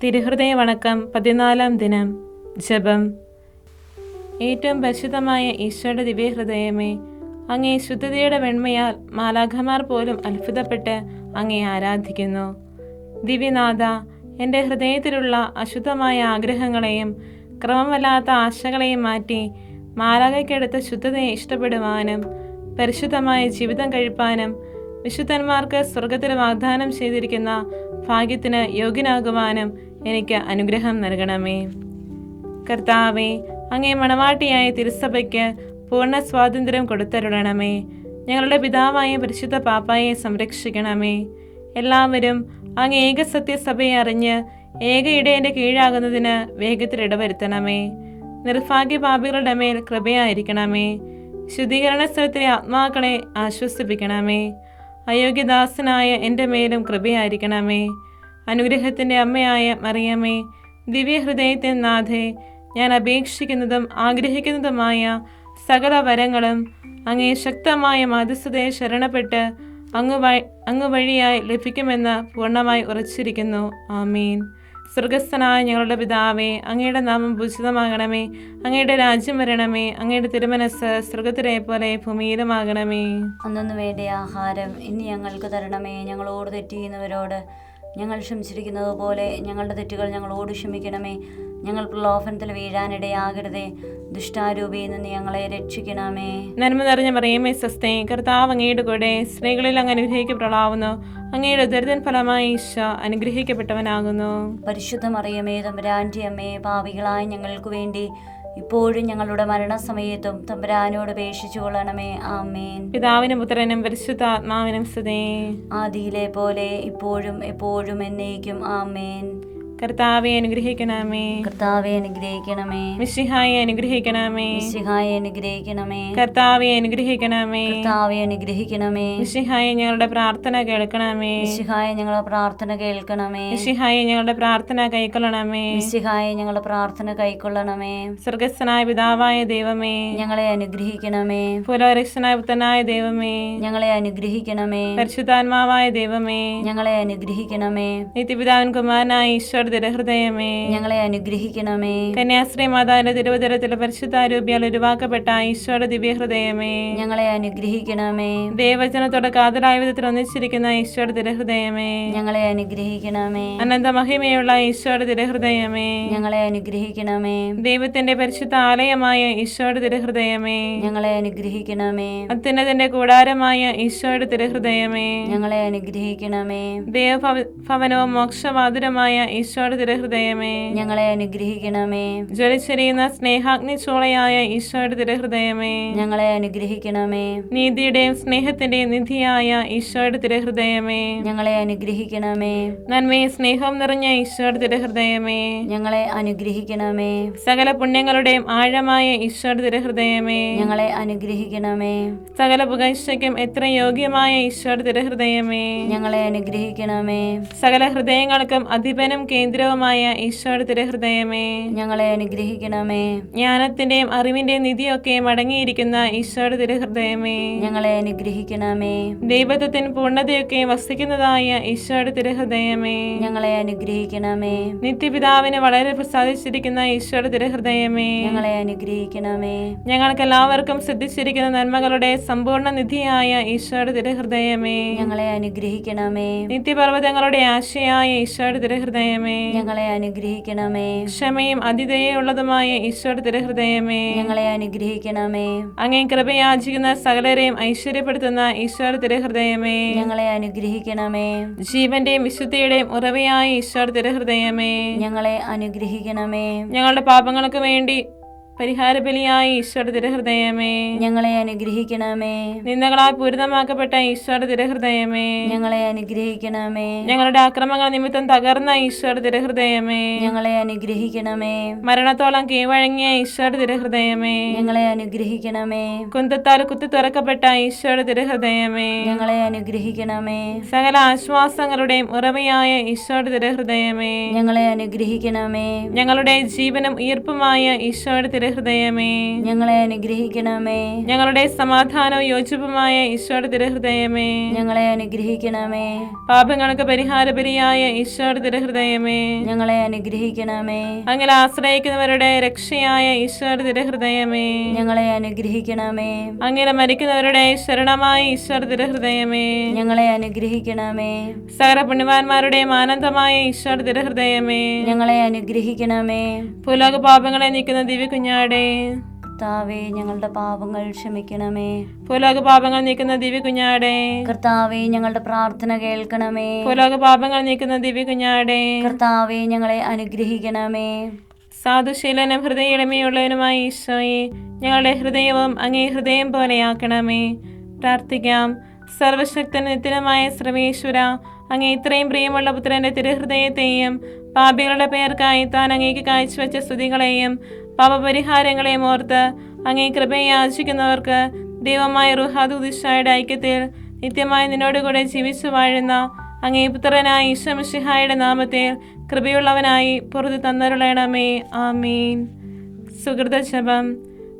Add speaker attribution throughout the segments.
Speaker 1: തിരുഹൃദയ വണക്കം 14-ാം ദിനം. ജപം. ഏറ്റവും പരിശുദ്ധമായ ഈശോയുടെ ദിവ്യഹൃദയമേ, അങ്ങേ ശുദ്ധതയുടെ വെണ്മയാൽ മാലാഖമാർ പോലും അത്ഭുതപ്പെട്ട് അങ്ങേ ആരാധിക്കുന്നു. ദിവ്യനാഥ, എൻ്റെ ഹൃദയത്തിലുള്ള അശുദ്ധമായ ആഗ്രഹങ്ങളെയും ക്രമമല്ലാത്ത ആശകളെയും മാറ്റി മാലാഖയ്ക്കടുത്ത ശുദ്ധതയെ ഇഷ്ടപ്പെടുവാനും പരിശുദ്ധമായ ജീവിതം കഴിപ്പാനും വിശുദ്ധന്മാർക്ക് സ്വർഗത്തിൽ വാഗ്ദാനം ചെയ്തിരിക്കുന്ന ഭാഗ്യത്തിന് യോഗ്യനാകുവാനും എനിക്ക് അനുഗ്രഹം നൽകണമേ. കർത്താവേ, അങ്ങേ മണവാട്ടിയായ തിരുസഭയ്ക്ക് പൂർണ്ണ സ്വാതന്ത്ര്യം കൊടുത്തരുളണമേ. ഞങ്ങളുടെ പിതാവായ പരിശുദ്ധ പാപ്പായെ സംരക്ഷിക്കണമേ. എല്ലാവരും അങ്ങ് ഏകസത്യസഭയെ അറിഞ്ഞ് ഏക ഇടയൻ്റെ കീഴാകുന്നതിന് വേഗത്തിൽ ഇടവരുത്തണമേ. നിർഭാഗ്യ പാപികളുടെ മേൽ കൃപയായിരിക്കണമേ. ശുദ്ധീകരണ സ്ഥലത്തിലെ ആത്മാക്കളെ ആശ്വസിപ്പിക്കണമേ. അയോഗ്യദാസനായ എൻ്റെ മേലും കൃപയായിരിക്കണമേ. അനുഗ്രഹത്തിൻ്റെ അമ്മയായ മറിയമേ, ദിവ്യഹൃദയത്തിൻ നാഥേ, ഞാൻ അപേക്ഷിക്കുന്നതും ആഗ്രഹിക്കുന്നതുമായ സകല വരങ്ങളും അങ്ങേ ശക്തമായ മാധ്യസ്ഥതയെ ശരണപ്പെട്ട് അങ്ങ് വഴിയായി ലഭിക്കുമെന്ന് പൂർണ്ണമായി ഉറച്ചിരിക്കുന്നു. ആമീൻ. സ്വർഗസ്ഥനായ ഞങ്ങളുടെ പിതാവേ, അങ്ങയുടെ നാമം പൂജിതമാകണമേ. അങ്ങയുടെ രാജ്യം വരണമേ. അങ്ങയുടെ തിരുമനസ്സ് സ്വർഗത്തിലെ പോലെ ഭൂമിയിലുമാകണമേ.
Speaker 2: അന്നു വേണ്ട ആഹാരം ഇനി ഞങ്ങൾക്ക് തരണമേ. ഞങ്ങളോട് തെറ്റ് ചെയ്യുന്നവരോട് ഞങ്ങൾ ക്ഷമിച്ചിരിക്കുന്നത് പോലെ ഞങ്ങളുടെ തെറ്റുകൾ ഞങ്ങളോട് ക്ഷമിക്കണമേ. ഞങ്ങൾ പ്രലോഭനത്തിൽ വീഴാനിടയാകരുതേ. ദുഷ്ടാരൂപിയിൽ നിന്ന് ഞങ്ങളെ രക്ഷിക്കണമേ.
Speaker 1: നന്മ നിറഞ്ഞ മറിയമേ സ്വസ്തി, കർത്താവ് അങ്ങയുടെ കൂടെ സ്ത്രീകളിൽ അങ്ങ് അനുഗ്രഹിക്കപ്പെടാവുന്നു. അങ്ങയുടെ ഉദരത്തിൻ ഫലമായി ഈശോ അനുഗ്രഹിക്കപ്പെട്ടവനാകുന്നു.
Speaker 2: പരിശുദ്ധ മറിയമേ, തമ്പുരാന്റെ അമ്മേ, പാപികളായ ഞങ്ങൾക്ക് വേണ്ടി ഇപ്പോഴും ഞങ്ങളുടെ മരണസമയത്തും തമ്പുരാനോട് അപേക്ഷിച്ചു കൊള്ളണമേ. ആമേൻ.
Speaker 1: പിതാവിനും പുത്രനും പരിശുദ്ധാത്മാവിനും സ്തുതി.
Speaker 2: ആദിയിലെ പോലെ ഇപ്പോഴും എപ്പോഴും എന്നേക്കും. ആമേൻ.
Speaker 1: കർത്താവെ അനുഗ്രഹിക്കണമേ.
Speaker 2: കർത്താവെ അനുഗ്രഹിക്കണമേ.
Speaker 1: മിശിഹായെ അനുഗ്രഹിക്കണമേ.
Speaker 2: മിശിഹായെ അനുഗ്രഹിക്കണമേ.
Speaker 1: കർത്താവെ അനുഗ്രഹിക്കണമേ.
Speaker 2: കർത്താവെ അനുഗ്രഹിക്കണമേ.
Speaker 1: മിശിഹായെ ഞങ്ങളുടെ പ്രാർത്ഥന കേൾക്കണമേ.
Speaker 2: മിശിഹായെ ഞങ്ങളുടെ പ്രാർത്ഥന കേൾക്കണമേ.
Speaker 1: മിശിഹായെ ഞങ്ങളുടെ പ്രാർത്ഥന കൈക്കൊള്ളണമേ.
Speaker 2: മിശിഹായെ ഞങ്ങളുടെ പ്രാർത്ഥന കൈക്കൊള്ളണമേ.
Speaker 1: സ്വർഗസ്ഥനായ പിതാവായ ദൈവമേ,
Speaker 2: ഞങ്ങളെ അനുഗ്രഹിക്കണമേ.
Speaker 1: പുനരക്ഷനായ പുത്രനായ ദൈവമേ,
Speaker 2: ഞങ്ങളെ അനുഗ്രഹിക്കണമേ.
Speaker 1: പരിശുദ്ധാത്മാവായ ദൈവമേ,
Speaker 2: ഞങ്ങളെ അനുഗ്രഹിക്കണമേ.
Speaker 1: നിത്യപിതാവിൻ കുമാരനായ ഈശോയുടെ തിരുഹൃദയമേ,
Speaker 2: ഞങ്ങളെ അനുഗ്രഹിക്കണമേ.
Speaker 1: കന്യാശ്രീ മാതാവിന്റെ തിരുവചനത്തിൽ പരിശുദ്ധാരൂപിയാൽ ഉരുവാക്കപ്പെട്ട ഈശോയുടെ ദിവ്യഹൃദയമേ,
Speaker 2: ഞങ്ങളെ അനുഗ്രഹിക്കണമേ.
Speaker 1: ദൈവവചനത്തോടെ കാതലായ വിധത്തിൽ ഒന്നിച്ചിരിക്കുന്ന ഈശോയുടെ തിരുഹൃദയമേ,
Speaker 2: ഞങ്ങളെ അനുഗ്രഹിക്കണമേ.
Speaker 1: അനന്ത മഹിമയുള്ള ഈശോയുടെ തിരുഹൃദയമേ,
Speaker 2: ഞങ്ങളെ അനുഗ്രഹിക്കണമേ.
Speaker 1: ദൈവത്തിന്റെ പരിശുദ്ധ ആലയമായ ഈശോയുടെ തിരുഹൃദയമേ,
Speaker 2: ഞങ്ങളെ അനുഗ്രഹിക്കണമേ.
Speaker 1: അത്യുന്നതന്റെ കൂടാരമായ ഈശോയുടെ തിരുഹൃദയമേ,
Speaker 2: ഞങ്ങളെ അനുഗ്രഹിക്കണമേ.
Speaker 1: ദൈവഭവനവും മോക്ഷവാതുരമായ ഈശോയുടെ തിരുഹൃദയമേ,
Speaker 2: ഞങ്ങളെ അനുഗ്രഹിക്കണമേ.
Speaker 1: ജ്വലിച്ചെരിയുന്ന സ്നേഹാഗ്നി ചൂളയായ ഈശോയുടെ തിരുഹൃദയമേ,
Speaker 2: ഞങ്ങളെ അനുഗ്രഹിക്കണമേ.
Speaker 1: നീതിയുടെയും സ്നേഹത്തിന്റെയും നിധിയായ ഈശോയുടെ തിരുഹൃദയമേ,
Speaker 2: ഞങ്ങളെ അനുഗ്രഹിക്കണമേ.
Speaker 1: നന്മയും സ്നേഹവും നിറഞ്ഞ ഈശോയുടെ തിരുഹൃദയമേ,
Speaker 2: ഞങ്ങളെ അനുഗ്രഹിക്കണമേ.
Speaker 1: സകല പുണ്യങ്ങളുടെയും ആഴമായ ഈശോയുടെ തിരുഹൃദയമേ,
Speaker 2: ഞങ്ങളെ അനുഗ്രഹിക്കണമേ.
Speaker 1: സകല പുകഴ്ചയ്ക്കും എത്ര യോഗ്യമായ ഈശോയുടെ തിരുഹൃദയമേ,
Speaker 2: ഞങ്ങളെ അനുഗ്രഹിക്കണമേ.
Speaker 1: സകല ഹൃദയങ്ങൾക്കും അധിപനും കേന്ദ്രവുമായ ഈശോയുടെ തിരുഹൃദയമേ,
Speaker 2: ഞങ്ങളെ അനുഗ്രഹിക്കണമേ.
Speaker 1: ജ്ഞാനത്തിന്റെയും അറിവിന്റെയും നിധിയൊക്കെയും അടങ്ങിയിരിക്കുന്ന ഈശോയുടെ തിരുഹൃദയമേ,
Speaker 2: ഞങ്ങളെ അനുഗ്രഹിക്കണമേ.
Speaker 1: ദൈവത്വത്തിന് പൂർണ്ണതയൊക്കെയും വസിക്കുന്നതായ ഈശോയുടെ തിരുഹൃദയമേ,
Speaker 2: ഞങ്ങളെ അനുഗ്രഹിക്കണമേ.
Speaker 1: നിത്യപിതാവിന് വളരെ പ്രസാദിച്ചിരിക്കുന്ന ഈശോയുടെ തിരുഹൃദയമേ,
Speaker 2: ഞങ്ങളെ അനുഗ്രഹിക്കണമേ.
Speaker 1: ഞങ്ങൾക്കെല്ലാവർക്കും സിദ്ധിച്ചിരിക്കുന്ന നന്മകളുടെ സമ്പൂർണ്ണ നിധിയായ ഈശോയുടെ തിരുഹൃദയമേ,
Speaker 2: ഞങ്ങളെ അനുഗ്രഹിക്കണമേ.
Speaker 1: നിത്യപർവ്വതങ്ങളുടെ ആശയായ ഈശോയുടെ തിരുഹൃദയമേ,
Speaker 2: ഞങ്ങളെ അനുഗ്രഹിക്കണമേ.
Speaker 1: ക്ഷമയും അതിഥേയുള്ളതുമായ ഈശോയുടെ തിരുഹൃദയമേ,
Speaker 2: ഞങ്ങളെ അനുഗ്രഹിക്കണമേ.
Speaker 1: അങ്ങേ കൃപയാചിക്കുന്ന സകലരെയും ഐശ്വര്യപ്പെടുത്തുന്ന ഈശോയുടെ തിരുഹൃദയമേ,
Speaker 2: ഞങ്ങളെ അനുഗ്രഹിക്കണമേ.
Speaker 1: ജീവന്റെയും വിശുദ്ധിയുടെയും ഉറവയായ ഈശോയുടെ തിരുഹൃദയമേ,
Speaker 2: ഞങ്ങളെ അനുഗ്രഹിക്കണമേ.
Speaker 1: ഞങ്ങളുടെ പാപങ്ങൾക്ക് വേണ്ടി പരിഹാര ബലിയായ ഈശോയുടെ തിരുഹൃദയമേ,
Speaker 2: ഞങ്ങളെ അനുഗ്രഹിക്കണമേ.
Speaker 1: നിന്ദകളാൽ പൂരിതമാക്കപ്പെട്ട ഈശോയുടെ തിരുഹൃദയമേ,
Speaker 2: ഞങ്ങളെ അനുഗ്രഹിക്കണമേ.
Speaker 1: ഞങ്ങളുടെ അക്രമങ്ങൾ നിമിത്തം തകർന്ന ഈശോയുടെ തിരുഹൃദയമേ,
Speaker 2: ഞങ്ങളെ അനുഗ്രഹിക്കണമേ.
Speaker 1: മരണത്തോളം കീഴ്വഴങ്ങിയ ഈശോയുടെ തിരുഹൃദയമേ,
Speaker 2: ഞങ്ങളെ അനുഗ്രഹിക്കണമേ.
Speaker 1: കുന്തത്താൽ കുത്തി തുറക്കപ്പെട്ട ഈശോയുടെ തിരുഹൃദയമേ,
Speaker 2: ഞങ്ങളെ അനുഗ്രഹിക്കണമേ.
Speaker 1: സകല ആശ്വാസങ്ങളുടെയും ഉറവയായ ഈശോയുടെ തിരുഹൃദയമേ,
Speaker 2: ഞങ്ങളെ അനുഗ്രഹിക്കണമേ.
Speaker 1: ഞങ്ങളുടെ ജീവനും ഉയർപ്പുമായ ഈശോയുടെ തിരുഹൃദയമേ,
Speaker 2: ഞങ്ങളെ അനുഗ്രഹിക്കണമേ.
Speaker 1: ഞങ്ങളുടെ സമാധാനവും യോജിപ്പുമായ ഈശോയുടെ തിരുഹൃദയമേ,
Speaker 2: ഞങ്ങളെ അനുഗ്രഹിക്കണമേ.
Speaker 1: പാപങ്ങൾക്ക് പരിഹാരപരിയായ ഈശോയുടെ തിരുഹൃദയമേ,
Speaker 2: ഞങ്ങളെ അനുഗ്രഹിക്കണമേ.
Speaker 1: അങ്ങനെ ആശ്രയിക്കുന്നവരുടെ രക്ഷയായ ഈശോയുടെ തിരുഹൃദയമേ,
Speaker 2: ഞങ്ങളെ അനുഗ്രഹിക്കണമേ.
Speaker 1: അങ്ങനെ മരിക്കുന്നവരുടെ ശരണമായ ഈശോയുടെ തിരുഹൃദയമേ,
Speaker 2: ഞങ്ങളെ അനുഗ്രഹിക്കണമേ.
Speaker 1: സകല പുണ്യവാന്മാരുടെയും ആനന്ദമായ ഈശോയുടെ തിരുഹൃദയമേ,
Speaker 2: ഞങ്ങളെ അനുഗ്രഹിക്കണമേ.
Speaker 1: ഭൂലോക പാപങ്ങളെ നീക്കുന്ന ദിവ്യ കുഞ്ഞാടേ,
Speaker 2: കർത്താവേ, ഞങ്ങളുടെ പാപങ്ങൾ ക്ഷമിക്കണമേ.
Speaker 1: ഭൂലോക പാപങ്ങൾ നീക്കുന്ന ദിവ്യ കുഞ്ഞാടേ,
Speaker 2: കർത്താവേ, ഞങ്ങളുടെ പ്രാർത്ഥന കേൾക്കണമേ.
Speaker 1: ഭൂലോക പാപങ്ങൾ നീക്കുന്ന ദിവ്യ കുഞ്ഞാടേ,
Speaker 2: കർത്താവേ, ഞങ്ങളെ അനുഗ്രഹിക്കണമേ.
Speaker 1: സാധുശീലനും ഹൃദയടമയുള്ളവനുമായ ഈശോയെ, ഞങ്ങളുടെ ഹൃദയവും അങ്ങേ ഹൃദയം പോലെയാക്കണമേ. പ്രാർത്ഥിക്കാം. സർവശക്തൻ നിത്യനുമായ സർവേശ്വര, അങ്ങേ ഇത്രയും പ്രിയമുള്ള പുത്രന്റെ തിരുഹൃദയത്തെയും പാപികളുടെ പേർക്കായി താൻ അങ്ങേക്ക് കാഴ്ചവെച്ച സ്തുതികളെയും പാപപരിഹാരങ്ങളെയും ഓർത്ത് അങ്ങേ കൃപയെ യാചിക്കുന്നവർക്ക് ദൈവമായ റുഹാദുദിശായുടെ ഐക്യത്തിൽ നിത്യമായി നിന്നോടുകൂടെ ജീവിച്ചു വാഴുന്ന അങ്ങേ പുത്രനായ ഈശോ മിശിഹായുടെ നാമത്തിൽ കൃപയുള്ളവനായി പുറത്തു തന്നരുളണമേ. ആമീൻ. സുഹൃത ജപം.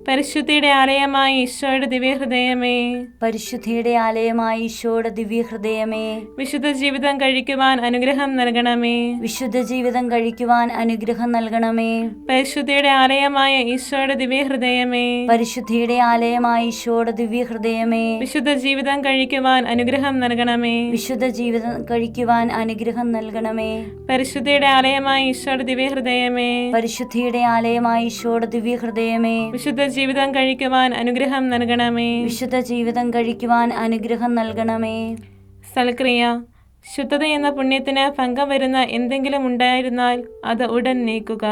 Speaker 1: പരിശുദ്ധിയുടെ ആലയമായ ഈശോയുടെ ദിവ്യഹൃദയമേ,
Speaker 2: പരിശുദ്ധിയുടെ ആലയമായ ഈശോയുടെ ദിവ്യഹൃദയമേ,
Speaker 1: വിശുദ്ധ ജീവിതം കഴിക്കുവാൻ അനുഗ്രഹം നൽകണമേ.
Speaker 2: വിശുദ്ധ ജീവിതം കഴിക്കുവാൻ അനുഗ്രഹം നൽകണമേ.
Speaker 1: പരിശുദ്ധിയുടെ ആലയമായ ഈശോയുടെ ദിവ്യഹൃദയമേ,
Speaker 2: പരിശുദ്ധിയുടെ ആലയമായ ഈശോയുടെ ദിവ്യഹൃദയമേ,
Speaker 1: വിശുദ്ധ ജീവിതം കഴിക്കുവാൻ അനുഗ്രഹം നൽകണമേ.
Speaker 2: വിശുദ്ധ ജീവിതം കഴിക്കുവാൻ അനുഗ്രഹം നൽകണമേ.
Speaker 1: പരിശുദ്ധിയുടെ ആലയമായ ഈശോയുടെ ദിവ്യഹൃദയമേ,
Speaker 2: പരിശുദ്ധിയുടെ ആലയമായ ഈശോയുടെ ദിവ്യഹൃദയമേ,
Speaker 1: വിശുദ്ധ ജീവിതം കഴിക്കുവാൻ അനുഗ്രഹം നൽകണമേ.
Speaker 2: വിശുദ്ധ ജീവിതം കഴിക്കുവാൻ അനുഗ്രഹം നൽകണമേ.
Speaker 1: സൽക്രിയ. ശുദ്ധത എന്ന പുണ്യത്തിന് ഭംഗം വരുന്ന എന്തെങ്കിലും ഉണ്ടായിരുന്നാൽ അത് ഉടൻ നീക്കുക.